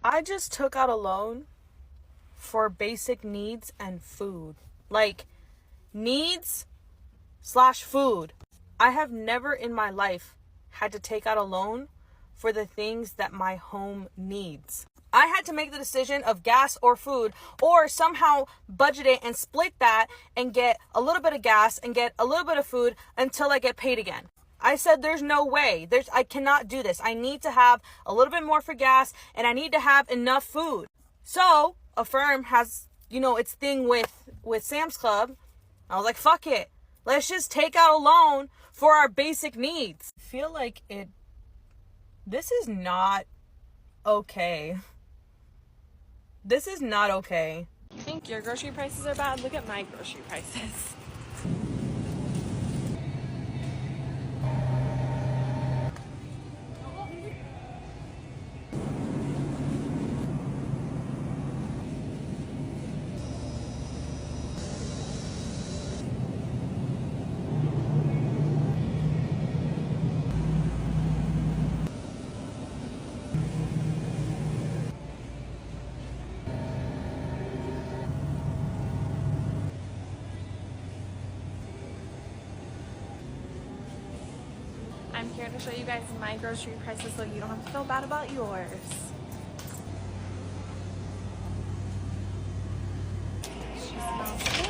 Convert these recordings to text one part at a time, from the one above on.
I just took out a loan for basic needs and food. Like, needs slash food. I have never in my life had to take out a loan for the things that my home needs. I had to make the decision of gas or food, or somehow budget it and split that and get a little bit of gas and get a little bit of food until I get paid again. I said, there's no way. I cannot do this. I need to have a little bit more for gas and I need to have enough food. So Affirm has, its thing with Sam's Club. I was like, fuck it. Let's just take out a loan for our basic needs. I feel like this is not okay. This is not okay. You think your grocery prices are bad? Look at my grocery prices. I'm here to show you guys my grocery prices so you don't have to feel bad about yours. She smells good.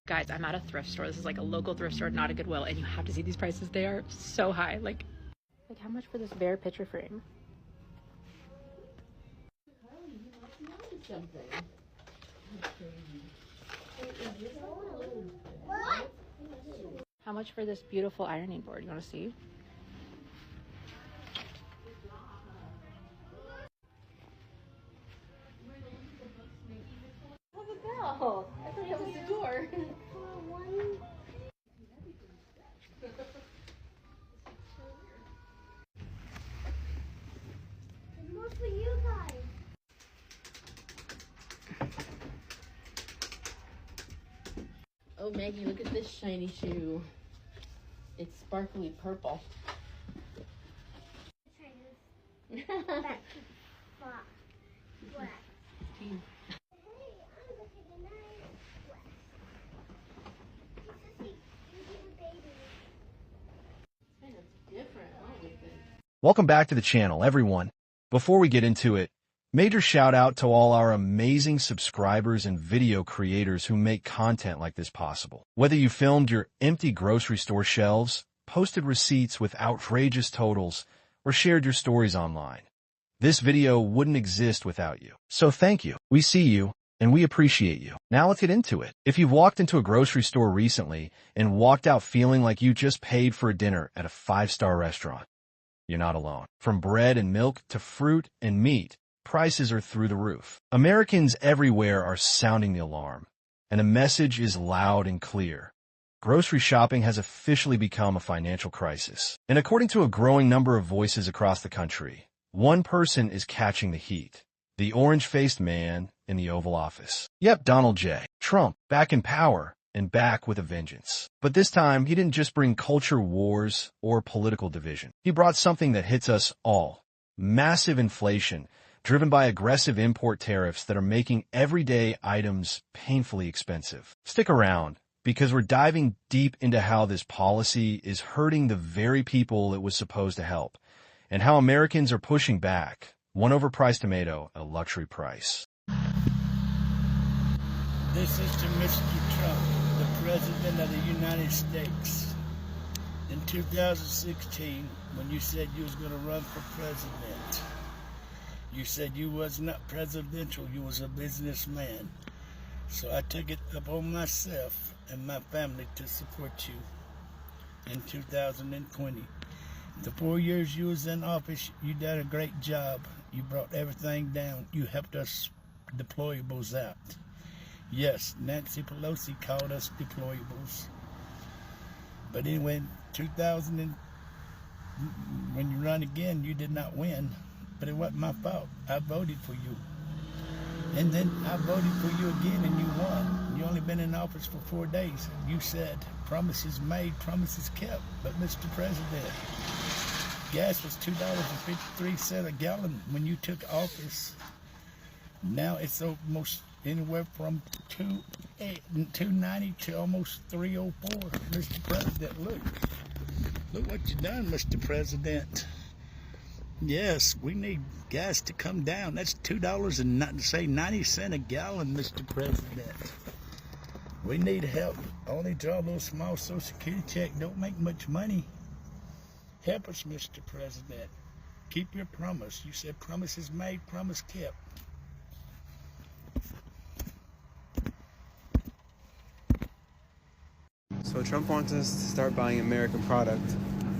Guys, I'm at a thrift store. This is like a local thrift store, not a Goodwill, and you have to see these prices. They are so high. Like how much for this bare picture frame? How much for this beautiful ironing board? You want to see? Look at that! I thought that was the door. For you guys. Oh, Maggie, look at this shiny shoe. It's sparkly purple. Welcome back to the channel, everyone. Before we get into it, major shout out to all our amazing subscribers and video creators who make content like this possible. Whether you filmed your empty grocery store shelves, posted receipts with outrageous totals, or shared your stories online, this video wouldn't exist without you. So thank you. We see you, and we appreciate you. Now let's get into it. If you've walked into a grocery store recently and walked out feeling like you just paid for a dinner at a 5-star restaurant, you're not alone. From bread and milk to fruit and meat, prices are through the roof. Americans everywhere are sounding the alarm, and the message is loud and clear. Grocery shopping has officially become a financial crisis. And according to a growing number of voices across the country, one person is catching the heat: the orange-faced man in the Oval Office. Yep, Donald J. Trump, back in power and back with a vengeance. But this time, he didn't just bring culture wars or political division. He brought something that hits us all: massive inflation, driven by aggressive import tariffs that are making everyday items painfully expensive. Stick around, because we're diving deep into how this policy is hurting the very people it was supposed to help, and how Americans are pushing back, one overpriced tomato at a luxury price. This is to Mr. Trump, the President of the United States. In 2016, when you said you was going to run for president, you said you was not presidential, you was a businessman. So I took it upon myself and my family to support you in 2020. The 4 years you was in office, you did a great job. You brought everything down. You helped us deployables out. Yes, Nancy Pelosi called us deployables. But anyway, when you run again, you did not win. but it wasn't my fault. I voted for you. And then I voted for you again and you won. You only been in office for 4 days. You said promises made, promises kept. But Mr. President, gas was $2.53 a gallon when you took office. Now it's almost anywhere from $2.90 to almost $3.04. Mr. President, look what you done, Mr. President. Yes, we need gas to come down. That's $2.90 a gallon, Mr. President. We need help. Only draw those small Social Security check. Don't make much money. Help us, Mr. President. Keep your promise. You said promises made, promise kept. So Trump wants us to start buying American product.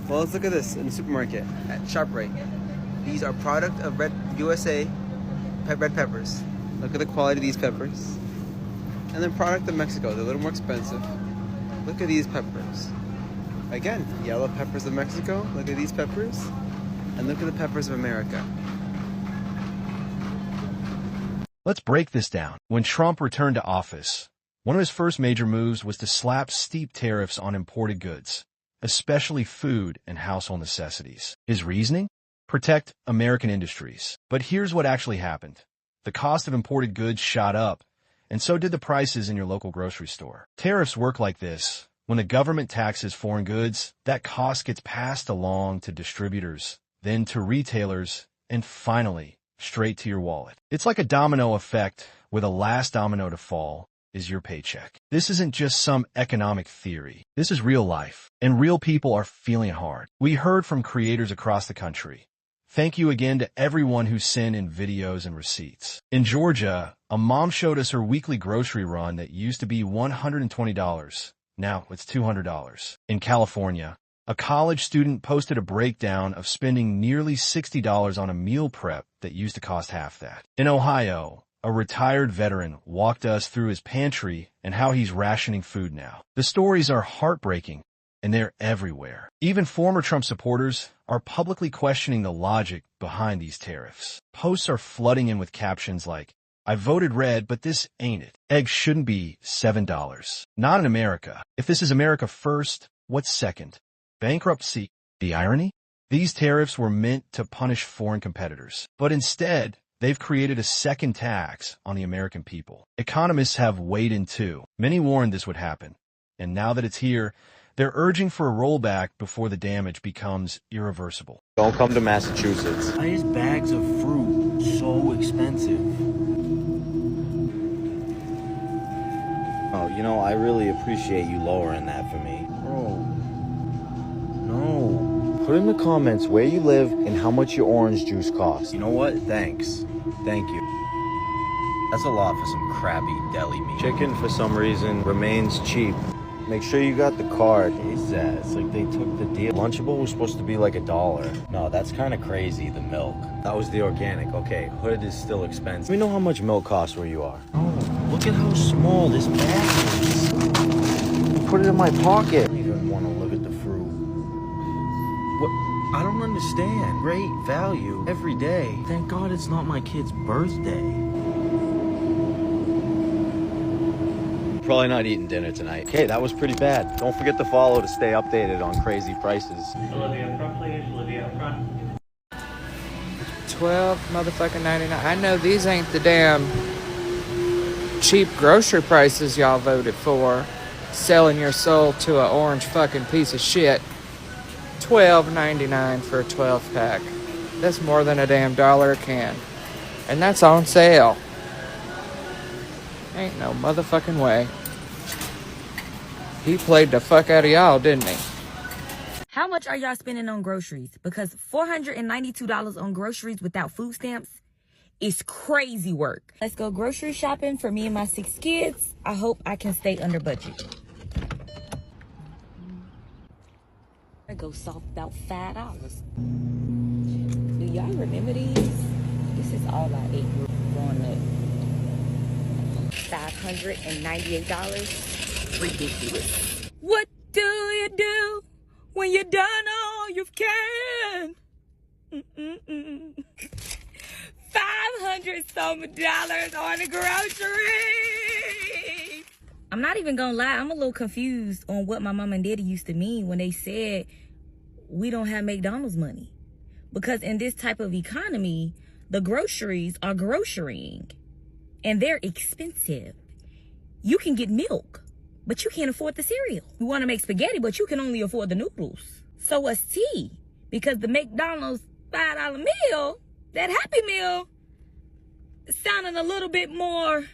Well, let's look at this in the supermarket at ShopRite. These are product of USA red peppers. Look at the quality of these peppers. And then product of Mexico. They're a little more expensive. Look at these peppers. Again, yellow peppers of Mexico. Look at these peppers. And look at the peppers of America. Let's break this down. When Trump returned to office, one of his first major moves was to slap steep tariffs on imported goods, especially food and household necessities. His reasoning? Protect American industries. But here's what actually happened. The cost of imported goods shot up, and so did the prices in your local grocery store. Tariffs work like this. When the government taxes foreign goods, that cost gets passed along to distributors, then to retailers, and finally, straight to your wallet. It's like a domino effect where the last domino to fall is your paycheck. This isn't just some economic theory. This is real life, and real people are feeling it hard. We heard from creators across the country. Thank you again to everyone who sent in videos and receipts. In Georgia, a mom showed us her weekly grocery run that used to be $120. Now it's $200. In California, a college student posted a breakdown of spending nearly $60 on a meal prep that used to cost half that. In Ohio, a retired veteran walked us through his pantry and how he's rationing food now. The stories are heartbreaking, and they're everywhere. Even former Trump supporters are publicly questioning the logic behind these tariffs. Posts are flooding in with captions like, "I voted red, but this ain't it. Eggs shouldn't be $7. Not in America. If this is America first, what's second? Bankruptcy." The irony? These tariffs were meant to punish foreign competitors, but instead, they've created a second tax on the American people. Economists have weighed in too. Many warned this would happen, and now that it's here, they're urging for a rollback before the damage becomes irreversible. Don't come to Massachusetts. Why is bags of fruit so expensive? Oh, you know, I really appreciate you lowering that for me. Bro, no. Put in the comments where you live and how much your orange juice costs. You know what? Thanks. Thank you. That's a lot for some crappy deli meat. Chicken, for some reason, remains cheap. Make sure you got the card. It's that. It's like they took the deal. Lunchable was supposed to be like $1. No, that's kind of crazy, the milk. That was the organic. Okay, hood is still expensive. We know how much milk costs where you are. Oh, look at how small this bag is. Put it in my pocket. I don't even want to look at the fruit. What? I don't understand. Great value every day. Thank God it's not my kid's birthday. Probably not eating dinner tonight. Okay, that was pretty bad. Don't forget to follow to stay updated on crazy prices. Olivia, front please. Olivia, front. 12 motherfucking 99. I know these ain't the damn cheap grocery prices y'all voted for. Selling your soul to a orange fucking piece of shit. $12.99 for a 12 pack. That's more than a damn $1 a can. And that's on sale. Ain't no motherfucking way. He played the fuck out of y'all, didn't he? How much are y'all spending on groceries? Because $492 on groceries without food stamps is crazy work. Let's go grocery shopping for me and my 6 kids. I hope I can stay under budget. I go soft about $5. Do y'all remember these? This is all I ate growing up. $598? Ridiculous. What do you do when you're done all you can? $500 some on the groceries. I'm not even gonna lie, I'm a little confused on what my mom and daddy used to mean when they said we don't have McDonald's money. Because in this type of economy, the groceries are grocerying and they're expensive. You can get milk, but you can't afford the cereal. You want to make spaghetti, but you can only afford the noodles. So what's tea? Because the McDonald's $5 meal, that Happy Meal, is sounding a little bit more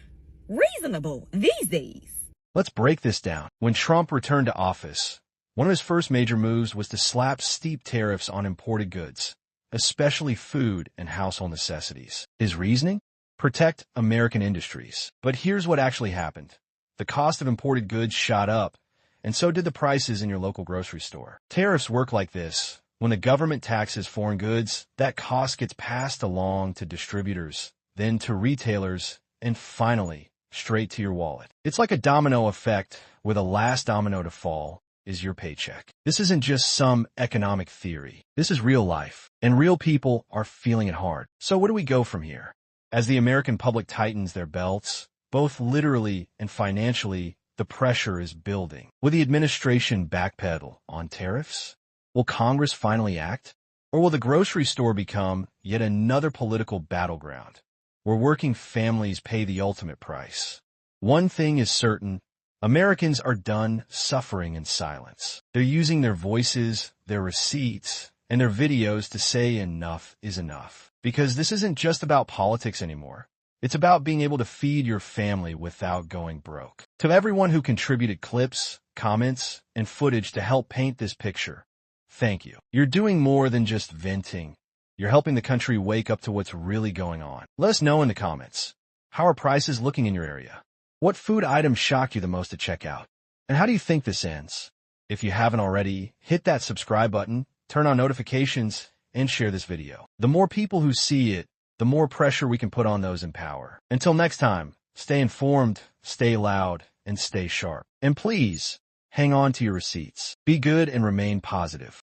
reasonable these days. Let's break this down. When Trump returned to office, one of his first major moves was to slap steep tariffs on imported goods, especially food and household necessities. His reasoning? Protect American industries. But here's what actually happened. The cost of imported goods shot up, and so did the prices in your local grocery store. Tariffs work like this. When the government taxes foreign goods, that cost gets passed along to distributors, then to retailers, and finally, straight to your wallet. It's like a domino effect where the last domino to fall is your paycheck. This isn't just some economic theory. This is real life, and real people are feeling it hard. So where do we go from here? As the American public tightens their belts, both literally and financially, the pressure is building. Will the administration backpedal on tariffs? Will Congress finally act? Or will the grocery store become yet another political battleground, where working families pay the ultimate price? One thing is certain, Americans are done suffering in silence. They're using their voices, their receipts, and their videos to say enough is enough. Because this isn't just about politics anymore. It's about being able to feed your family without going broke. To everyone who contributed clips, comments, and footage to help paint this picture, thank you. You're doing more than just venting. You're helping the country wake up to what's really going on. Let us know in the comments. How are prices looking in your area? What food items shocked you the most at checkout? And how do you think this ends? If you haven't already, hit that subscribe button, turn on notifications, and share this video. The more people who see it, the more pressure we can put on those in power. Until next time, stay informed, stay loud, and stay sharp. And please, hang on to your receipts. Be good and remain positive.